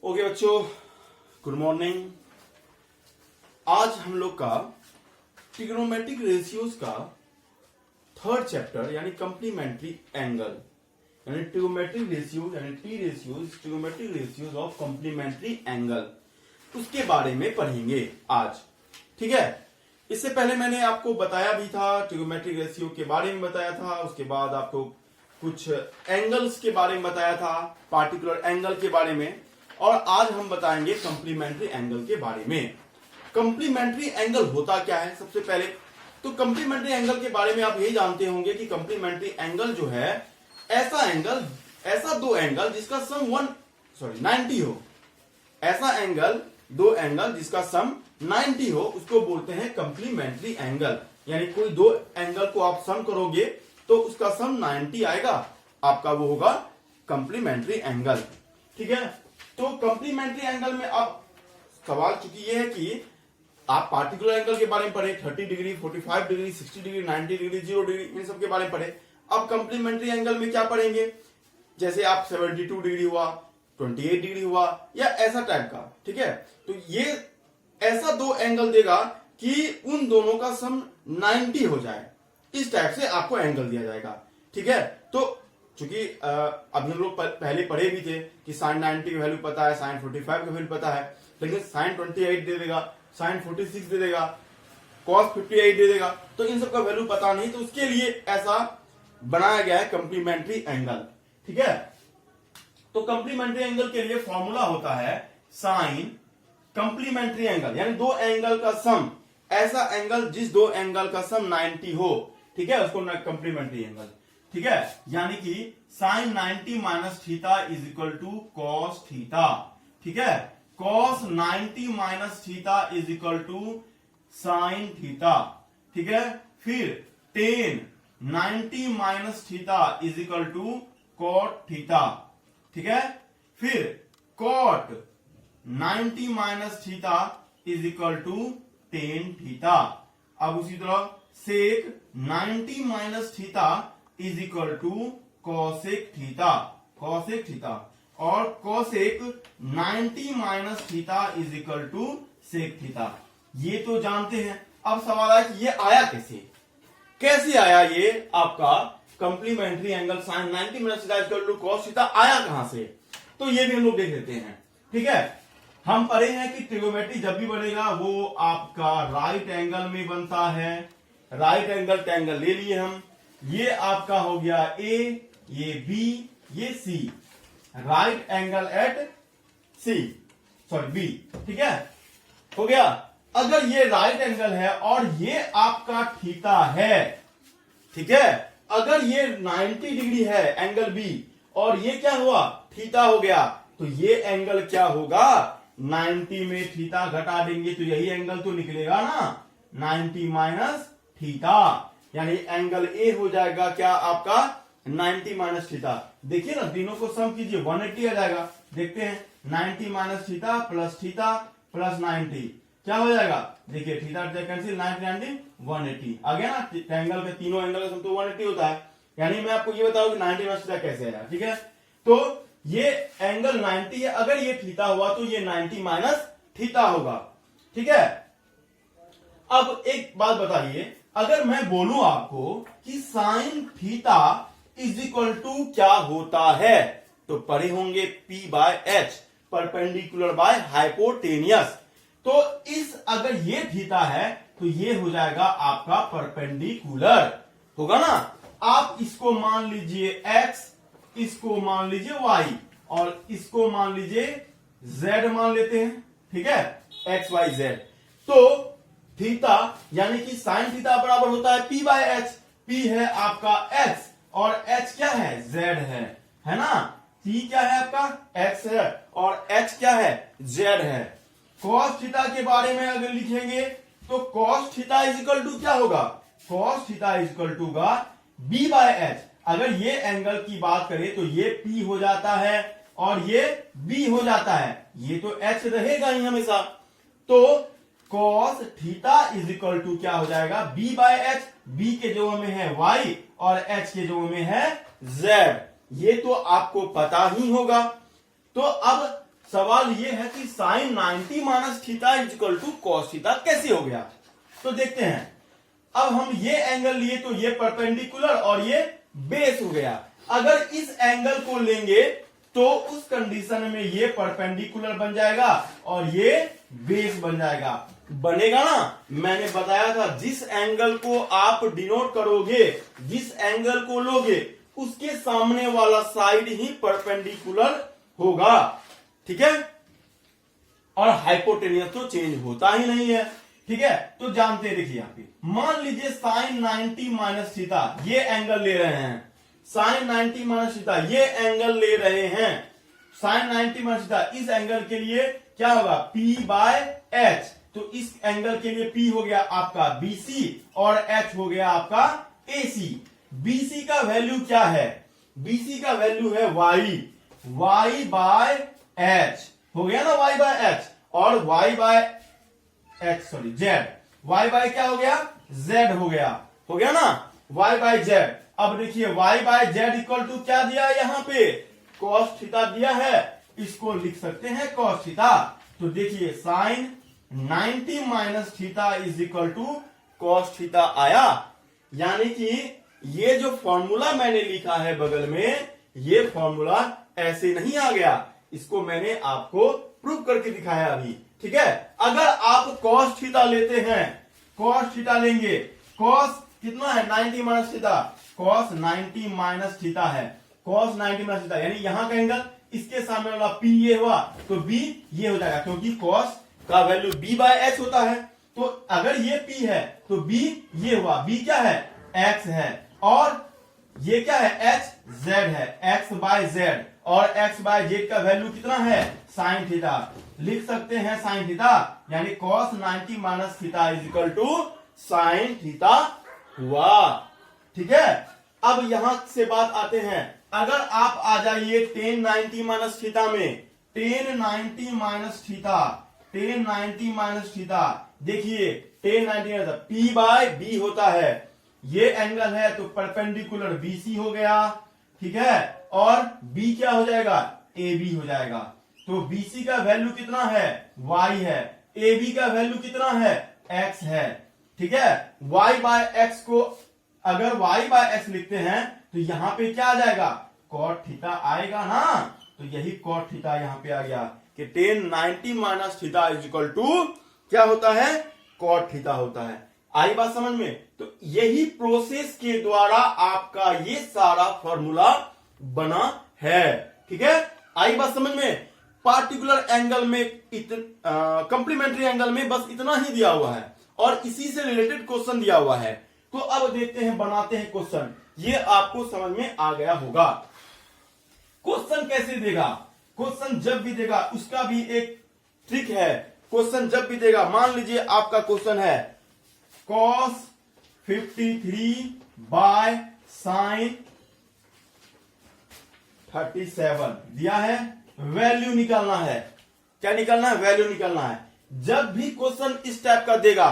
Okay बच्चों, good morning. आज हम लोग का ट्रिग्नोमेट्रिक रेशियोज का थर्ड चैप्टर यानी कंप्लीमेंट्री एंगल यानी ट्रिग्नोमेट्रिक रेशियोज यानी T ratios trigonometric ratios of complementary angle, उसके बारे में पढ़ेंगे आज। ठीक है, इससे पहले मैंने आपको बताया भी था, ट्रिग्नोमेट्रिक रेशियो के बारे में बताया था, उसके बाद आपको कुछ एंगल्स के बारे में बताया था, पार्टिकुलर एंगल के बारे में, और आज हम बताएंगे कंप्लीमेंट्री एंगल के बारे में। कंप्लीमेंट्री एंगल होता क्या है? सबसे पहले तो कंप्लीमेंट्री एंगल के बारे में आप यही जानते होंगे कि कंप्लीमेंट्री एंगल जो है ऐसा दो एंगल जिसका सम 90 हो, ऐसा एंगल दो एंगल जिसका सम 90 हो, उसको बोलते हैं कंप्लीमेंट्री एंगल। यानी कोई दो एंगल को आप सम करोगे तो उसका सम 90 आएगा, आपका वो होगा कंप्लीमेंट्री एंगल। ठीक है, तो कंप्लीमेंट्री एंगल में अब सवाल चूंकि ये है कि आप पार्टिकुलर एंगल के बारे में पढ़े, 30 degree, 45 degree, 60 degree, 90 degree, 0 degree, इन सब के बारे में पढ़े। अब कंप्लीमेंट्री एंगल में क्या पढ़ेंगे? जैसे आप 72 डिग्री हुआ, 28 डिग्री हुआ, या ऐसा टाइप का। ठीक है, तो ये ऐसा दो एंगल देगा कि उन दोनों का सम 90 हो जाए, इस टाइप से आपको एंगल दिया जाएगा। ठीक है, तो चूंकि अभी हम लोग पहले पढ़े भी थे कि साइन 90 की वैल्यू पता है, साइन 45 की वैल्यू पता है, लेकिन साइन 28 दे देगा, साइन 46 दे देगा, कॉस 58 दे देगा, तो इन सब का वैल्यू पता नहीं, तो उसके लिए ऐसा बनाया गया है कंप्लीमेंट्री एंगल। ठीक है, तो कंप्लीमेंट्री एंगल के लिए फॉर्मूला होता है साइन कंप्लीमेंट्री एंगल, यानी दो एंगल का सम, ऐसा एंगल जिस दो एंगल का सम 90 हो। ठीक है, उसको कंप्लीमेंट्री एंगल। ठीक है, यानी कि sine 90 minus theta is equal to cos theta. ठीक है, cos 90 minus theta is equal to sine theta. ठीक है, फिर tan 90 minus theta is equal to cot theta. ठीक है, फिर cot 90 minus theta is equal to tan theta. अब उसी तरह sec 90 minus theta is equal to cosec theta, cosec theta, और cosec 90 minus theta is equal to sec theta. ये तो जानते हैं। अब सवाल है कि ये आया कैसे आया ये आपका complementary angle sine 90 minus theta is equal to cos theta आया कहां से? तो ये भी हम लोग देख लेते हैं। ठीक है, हम पढ़े हैं कि ट्रिग्नोमेट्री जब भी बनेगा वो आपका राइट एंगल में बनता है। राइट एंगल ट्रायंगल ले लिए हम, ये आपका हो गया ए, ये बी, ये सी, राइट एंगल एट सी, सॉरी बी। ठीक है, हो गया। अगर ये राइट एंगल है और ये आपका थीटा है, ठीक है, अगर ये 90 डिग्री है एंगल बी और ये क्या हुआ, थीटा हो गया, तो ये एंगल क्या होगा, 90 में थीटा घटा देंगे तो यही एंगल तो निकलेगा ना, 90 माइनस थीटा, यानी एंगल ए हो जाएगा क्या आपका 90 माइनस थीटा। देखिए ना, तीनों को सम कीजिए 180 आ जाएगा। देखते हैं 90 माइनस थीटा प्लस 90 क्या हो जाएगा? देखिए थीटा कैंसिल, 90 180 आ गया ना। एंगल के तीनों एंगल का सम तो 180 होता है। यानी मैं आपको ये बताऊं कि 90 माइनस थीटा कैसे आया। ठीक है, तो ये एंगल 90 है, अगर ये थीटा हुआ तो ये 90 माइनस थीटा होगा। ठीक है, अब एक बात बताइए, अगर मैं बोलूं आपको कि sine theta is equal to क्या होता है, तो पढ़े होंगे P by H, perpendicular by hypotenuse. तो इस अगर ये थीटा है तो ये हो जाएगा आपका परपेंडिकुलर, होगा ना। आप इसको मान लीजिए x, इसको मान लीजिए y, और इसको मान लीजिए z मान लेते हैं। ठीक है, x y z। तो थीटा यानी कि साइन थीटा बराबर होता है P बाय एच। P है आपका x और h क्या है, z है ना। P क्या है आपका, x है, और h क्या है, z है। cos थीटा के बारे में अगर लिखेंगे तो cos theta is equal to क्या होगा, cos theta is equal to होगा B बाय एच। अगर ये एंगल की बात करें तो ये P हो जाता है और ये B हो जाता है, ये तो h रहेगा ही हमेशा। तो cos theta is equal to क्या हो जाएगा, B बाय एच। B के जगह में है y और h के जगह में है z। ये तो आपको पता ही होगा। तो अब सवाल ये है कि sine 90 minus theta is equal to cos theta कैसे हो गया। तो देखते हैं, अब हम ये एंगल लिए तो ये परपेंडिकुलर और ये बेस हो गया। अगर इस एंगल को लेंगे तो उस कंडीशन में ये परपेंडिकुलर बन जाएगा और ये बेस बन जाएगा। बनेगा ना, मैंने बताया था जिस एंगल को आप डिनोट करोगे, जिस एंगल को लोगे उसके सामने वाला साइड ही परपेंडिकुलर होगा, ठीक है। और हाइपोटेनियस तो चेंज होता ही नहीं है, ठीक है। तो जानते देखिए यहाँ पे मान लीजिए साइन 90 माइनस थीटा ये एंगल ले रहे हैं, साइन 90 माइनस थीटा ये एंगल ले रहे हैं। साइन 90 माइनस थीटा इस एंगल के लिए क्या होगा, P बाय एच। तो इस एंगल के लिए P हो गया आपका BC और H हो गया आपका AC। BC का वैल्यू क्या है, BC का वैल्यू है Y बाय H, हो गया ना Y बाय H, और Y by H sorry Z, Y by क्या हो गया, Z हो गया ना, Y बाय Z। अब देखिए Y by Z equal to क्या दिया है यहाँ पे, cos थीटा दिया है, इसको लिख सकते हैं cos थीटा। तो देखिए sine 90 minus theta is equal to cos theta आया। यानी कि ये जो फॉर्मूला मैंने लिखा है बगल में, ये फॉर्मूला ऐसे नहीं आ गया, इसको मैंने आपको प्रूव करके दिखाया अभी, ठीक है। अगर आप cos थीटा लेते हैं, cos थीटा लेंगे, cos कितना है 90 minus theta, cos 90 minus theta है, cos 90 माइनस थीटा यानी यहां का एंगल, इसके सामने वाला P ये हुआ तो B ये हो जाएगा, क्योंकि cos का वैल्यू B बाय H होता है। तो अगर ये P है तो B ये हुआ, B क्या है X है, और ये क्या है H Z है, X बाय Z, और X बाय Z का वैल्यू कितना है साइन थीटा, लिख सकते हैं साइन थीटा, यानी cos 90 minus theta is equal to sine theta हुआ, ठीक है। अब यहां से बात आते हैं, अगर आप आ जाइए tan 90 माइनस थीटा में, tan 90 minus theta, tan 90 minus theta, देखिए tan 90 minus P by B होता है, ये एंगल है तो परपेंडिकुलर BC हो गया, ठीक है, और B क्या हो जाएगा AB हो जाएगा। तो BC का वैल्यू कितना है Y है, AB का वैल्यू कितना है X है, ठीक है। Y बाय X को अगर Y बाय X लिखते हैं तो यहां पे क्या आ जाएगा cot थीटा आएगा ना, तो यही cot थीटा यहां पे आ गया कि tan 90 minus theta is equal to क्या होता है cot थीटा होता है। आई बात समझ में। तो यही प्रोसेस के द्वारा आपका ये सारा फॉर्मूला बना है, ठीक है। आई बात समझ में। पार्टिकुलर एंगल में कंप्लीमेंट्री एंगल में बस इतना ही दिया हुआ है और इसी से रिलेटेड क्वेश्चन दिया हुआ है। तो अब देखते हैं, बनाते हैं क्वेश्चन, ये आपको समझ में आ गया होगा। क्वेश्चन कैसे देगा, क्वेश्चन जब भी देगा उसका भी एक ट्रिक है। क्वेश्चन जब भी देगा, मान लीजिए आपका क्वेश्चन है cos 53 बाय साइन 37 दिया है, वैल्यू निकालना है। क्या निकालना है, वैल्यू निकालना है। जब भी क्वेश्चन इस टाइप का देगा,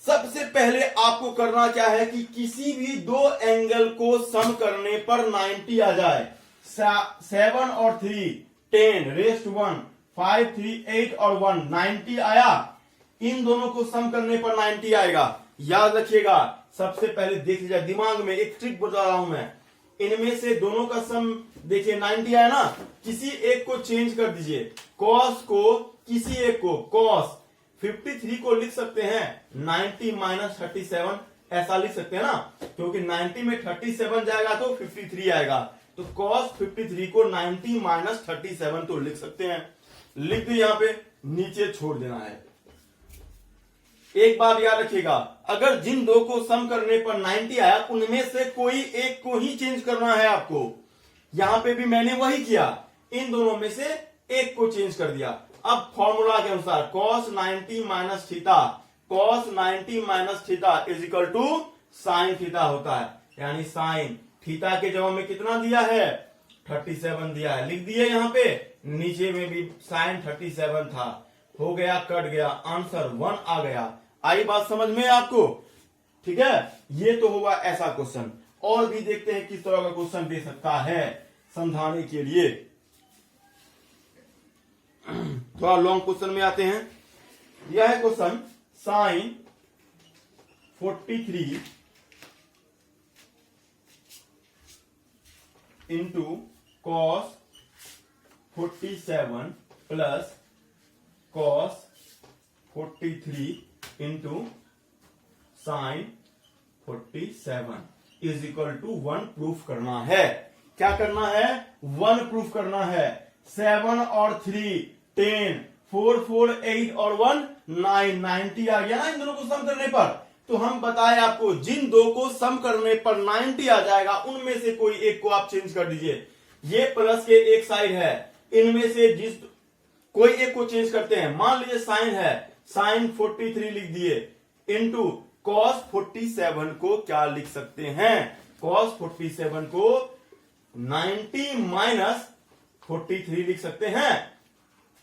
सबसे पहले आपको करना क्या है कि किसी भी दो एंगल को सम करने पर 90 आ जाए। 7 और 3 10 रेस्ट 1 5 3 8 और 1 90 आया, इन दोनों को सम करने पर 90 आएगा। याद रखिएगा, सबसे पहले देख लीजिए, दिमाग में एक ट्रिक बता रहा हूं मैं, इनमें से दोनों का सम देखिए 90 आया ना, किसी एक को चेंज कर दीजिए, cos को किसी एक को, cos 53 को लिख सकते हैं 90 माइनस 37, ऐसा लिख सकते हैं ना, क्योंकि 90 में 37 जाएगा तो 53 आएगा, तो cos 53 को 90 माइनस 37 तो लिख सकते हैं। लिख दो, यहां पे नीचे छोड़ देना है। एक बात याद रखिएगा, अगर जिन दो को सम करने पर 90 आया, उनमें से कोई एक को ही चेंज करना है आपको। यहां पे भी मैंने वही किया, इन दोनों में से एक को चेंज कर दिया। अब फॉर्मूला के अनुसार cos 90 minus theta, cos 90 minus theta is equal to sine theta होता है, यानी साइन थीटा के जवाब में कितना दिया है 37 दिया है, लिख दिए यहां पे, नीचे में भी साइन 37 था, हो गया, कट गया, आंसर 1 आ गया। आई बात समझ में आपको, ठीक है। ये तो होगा ऐसा क्वेश्चन। और भी देखते हैं किस तरह का क्वेश्चन दे सकता है समझाने के लिए। थोड़ा लॉन्ग क्वेश्चन में आते हैं। यह है question sine 43 into cos 47 plus cos 43 into sine 47 is equal to 1 proof करना है। क्या करना है? 1 प्रूफ करना है। 7 और 3 10, 4 4 8 और 1 9 90 आ गया ना इन दोनों को सम करने पर। तो हम बताए आपको जिन दो को सम करने पर 90 आ जाएगा उनमें से कोई एक को आप चेंज कर दीजिए। ये प्लस के एक साइड है, इनमें से जिस कोई एक को चेंज करते हैं। मान लीजिए साइन है, साइन 43 लिख दिए इंटू कॉस 47 को क्या लिख सकते हैं? कॉस 47 को 90 माइनस 43 लिख सकते हैं।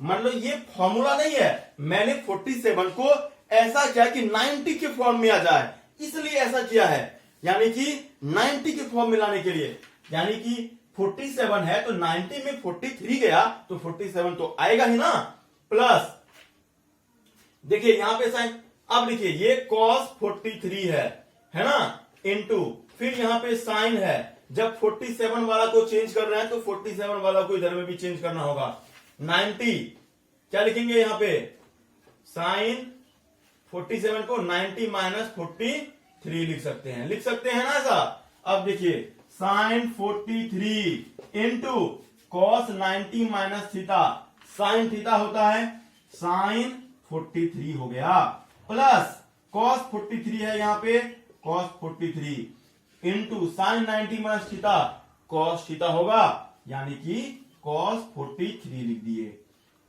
मतलब ये फॉर्मूला नहीं है, मैंने 47 को ऐसा किया कि 90 के फॉर्म में आ जाए, इसलिए ऐसा किया है। यानी कि 90 के फॉर्म में लाने के लिए, यानी कि 47 है तो 90 में 43 गया तो 47 तो आएगा ही ना। प्लस देखिए यहां पे साइन, अब देखिए ये cos 43 है ना, इनटू फिर यहां पे साइन है। जब 47 वाला को चेंज कर रहे हैं तो 47 वाला को इधर में भी चेंज करना होगा। 90 क्या लिखेंगे यहां पे? साइन 47 को 90 माइनस 43 लिख सकते हैं, लिख सकते हैं ना ऐसा। अब देखिए sine 43 into cos 90 minus theta, sine theta होता है साइन 43 हो गया, प्लस कॉस 43 है यहां पे, cos 43 into sign 90 minus theta, cos theta होगा, यानी कि कॉस 43 लिख दिए।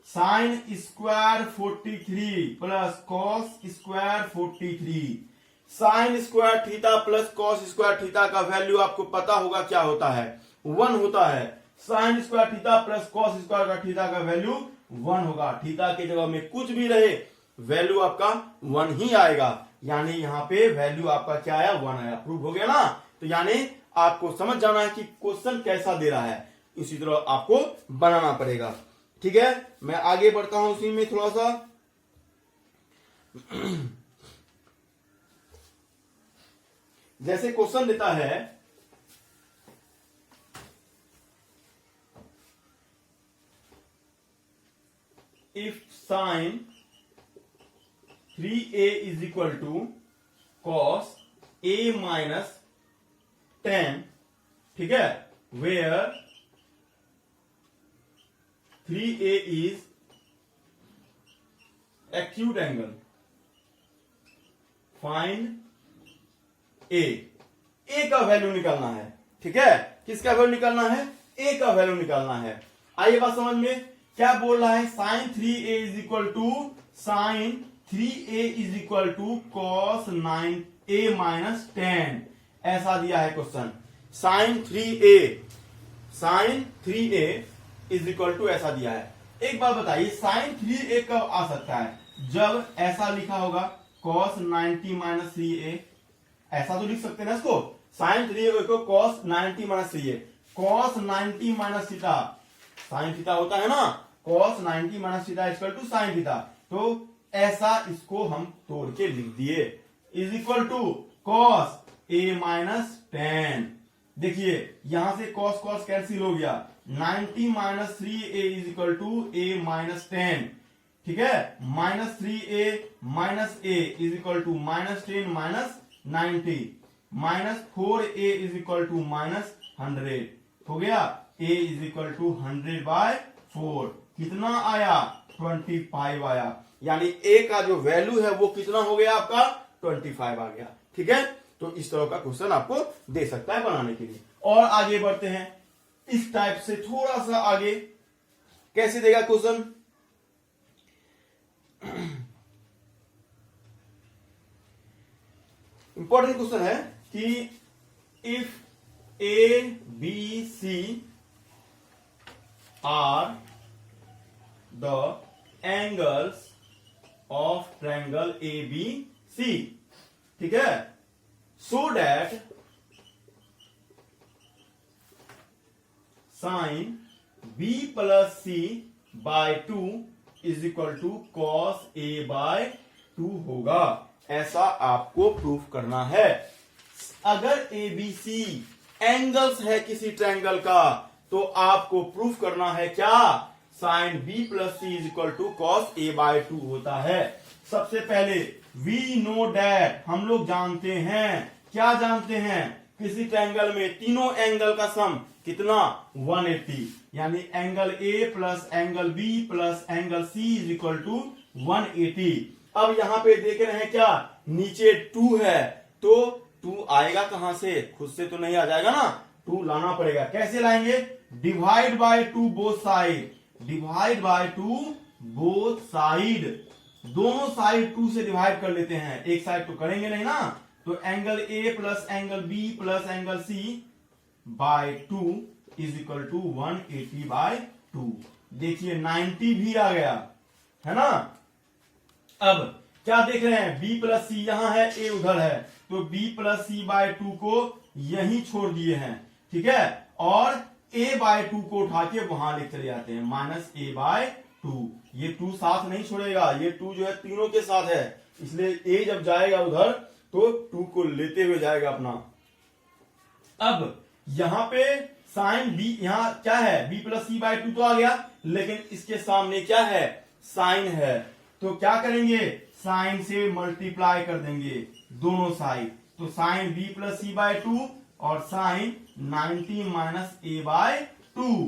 Sine square 43 plus cos square 43, sine square theta plus cos square theta का वैल्यू आपको पता होगा क्या होता है? 1 होता है। Sine square theta plus cos square का थीटा का वैल्यू 1 होगा। थीटा के जगह में कुछ भी रहे वैल्यू आपका 1 ही आएगा, यानी यहां पे वैल्यू आपका क्या आया? 1 आया। प्रूव हो गया ना। तो यानी आपको समझ जाना है कि क्वेश्चन कैसा दे रहा है, इसी तरह आपको बनाना पड़ेगा। ठीक है, मैं आगे बढ़ता हूं उसी में थोड़ा सा। जैसे क्वेश्चन देता है if sine 3a is equal to cos a minus 10, ठीक है, where 3a is acute angle, find a का वैल्यू निकालना है। ठीक है, किसका वैल्यू निकालना है? ए का वैल्यू निकालना है। आइए बात समझ में, क्या बोल रहा है? Sine 3a is equal to sine 3a is equal to cos 9a minus 10, ऐसा दिया है question. Sine 3a is equal to ऐसा दिया है। एक बात बताइए, साइन 3a कब आ सकता है? जब ऐसा लिखा होगा कॉस 90 माइनस 3a, ऐसा तो लिख सकते हैं ना इसको। साइन 3a को cos 90 minus 3a, cos 90 minus theta, sine theta होता है ना, cos 90 minus theta equal to sine theta. तो ऐसा इसको हम तोड़ के लिख दिए, is equal to cos a minus 10। देखिए यहां से कॉस कॉस कैंसिल हो गया, 90 minus 3a is equal to a minus 10, ठीक है, minus 3a minus a is equal to minus 10 minus 90, minus 4a is equal to minus 100 हो गया। a is equal to 100/4, कितना आया? 25 आया। यानी a का जो वैल्यू है वो कितना हो गया आपका? 25 आ गया। ठीक है, तो इस तरह का क्वेश्चन आपको दे सकता है बनाने के लिए। और आगे बढ़ते हैं, इस टाइप से थोड़ा सा आगे कैसे देगा क्वेश्चन? इंपॉर्टेंट क्वेश्चन है कि if A B C are the angles of triangle A B C, ठीक है, so that sine B plus C by 2 is equal to cos A by 2 होगा। ऐसा आपको प्रूफ करना है। अगर ए बी सी एंगल्स है किसी ट्रायंगल का तो आपको प्रूफ करना है क्या, sine B plus C is equal to cos A by 2 होता है। सबसे पहले वी नो डैट, हम लोग जानते हैं, क्या जानते हैं, किसी ट्रायंगल में तीनों एंगल का सम कितना 180, यानी angle A plus angle B plus angle C is equal to 180। अब यहां पे देख रहे हैं क्या, नीचे 2 है तो 2 आएगा कहां से, खुद से तो नहीं आ जाएगा ना, 2 लाना पड़ेगा। कैसे लाएंगे, divide by 2 both side, divide by 2 both side, दोनों साइड 2 से डिवाइड कर लेते हैं, एक साइड तो करेंगे नहीं ना। तो angle A plus angle B plus angle C by 2 is equal to 180 by 2। देखिए 90 भी आ गया है ना। अब क्या देख रहे हैं, b प्लस सी यहां है, a उधर है, तो b प्लस सी बाय 2 को यहीं छोड़ दिए हैं, ठीक है, और a बाय 2 को उठा के वहां ले चले जाते हैं, माइनस a बाय 2। ये 2 साथ नहीं छोड़ेगा, ये 2 जो है तीनों के साथ है, इसलिए a जब जाएगा उधर तो 2 को लेते हुए जाएगा अपना। अब यहां पे साइन b, यहां क्या है, b प्लस सी बाय 2 तो आ गया, लेकिन इसके सामने क्या है, साइन है, तो क्या करेंगे, साइन से मल्टीप्लाई कर देंगे दोनों साइड, तो sine b plus C by 2 और sine 90 minus a by 2।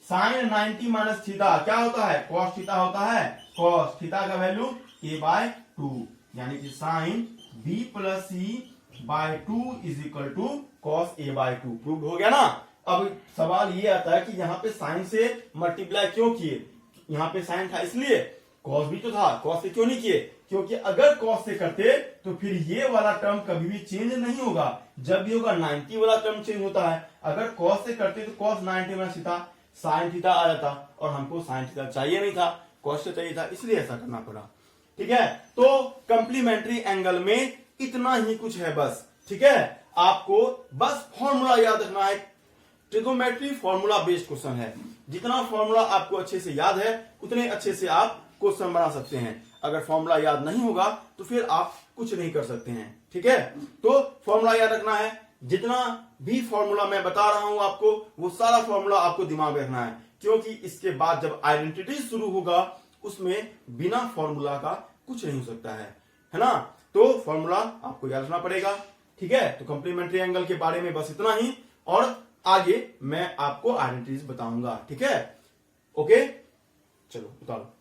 Sine 90 minus theta क्या होता है, कॉस थीटा होता है, कॉस थीटा का वैल्यू a बाय 2, यानी कि sine b plus C by 2 is equal to cos a by 2। Prove हो गया ना। अब सवाल ये आता है कि यहाँ पे साइन से मल्टीप्लाई क्यों किए, यहाँ पे साइन था इसलिए, कॉस भी तो था, कॉस से क्यों नहीं किए, क्योंकि अगर कॉस से करते तो फिर ये वाला टर्म कभी भी चेंज नहीं होगा, जब भी होगा 90 वाला टर्म चेंज होता है। अगर कॉस से करते तो cos 90 minus theta sine theta आ जाता, और हमको साइन थीटा चाहिए नहीं था, कॉस से चाहिए था, इसलिए ऐसा करना पड़ा, ठीक है। तो कंप्लीमेंट्री एंगल में इतना ही कुछ है बस, ठीक है। आपको बस फॉर्मूला याद रखना है, ट्रिगोनोमेट्री फॉर्मूला बेस्ड क्वेश्चन है, जितना फॉर्मूला आपको अच्छे से याद है उतने अच्छे से आप क्वेश्चन बना सकते हैं। अगर फॉर्मूला याद नहीं होगा तो फिर आप कुछ नहीं कर सकते हैं, ठीक है। तो फॉर्मूला याद रखना है, जितना भी फॉर्मूला मैं बता रहा हूं आपको वो सारा फॉर्मूला आपको दिमाग में रखना है, क्योंकि इसके बाद जब आइडेंटिटी शुरू होगा उसमें बिना फॉर्मूला का कुछ नहीं हो सकता है ना। तो फॉर्मूला आपको याद रखना पड़ेगा, ठीक है। तो कंप्लीमेंट्री एंगल के बारे में बस इतना ही, और आगे मैं आपको आइडेंटिटीज बताऊंगा, ठीक है। ओके, चलो उतारो।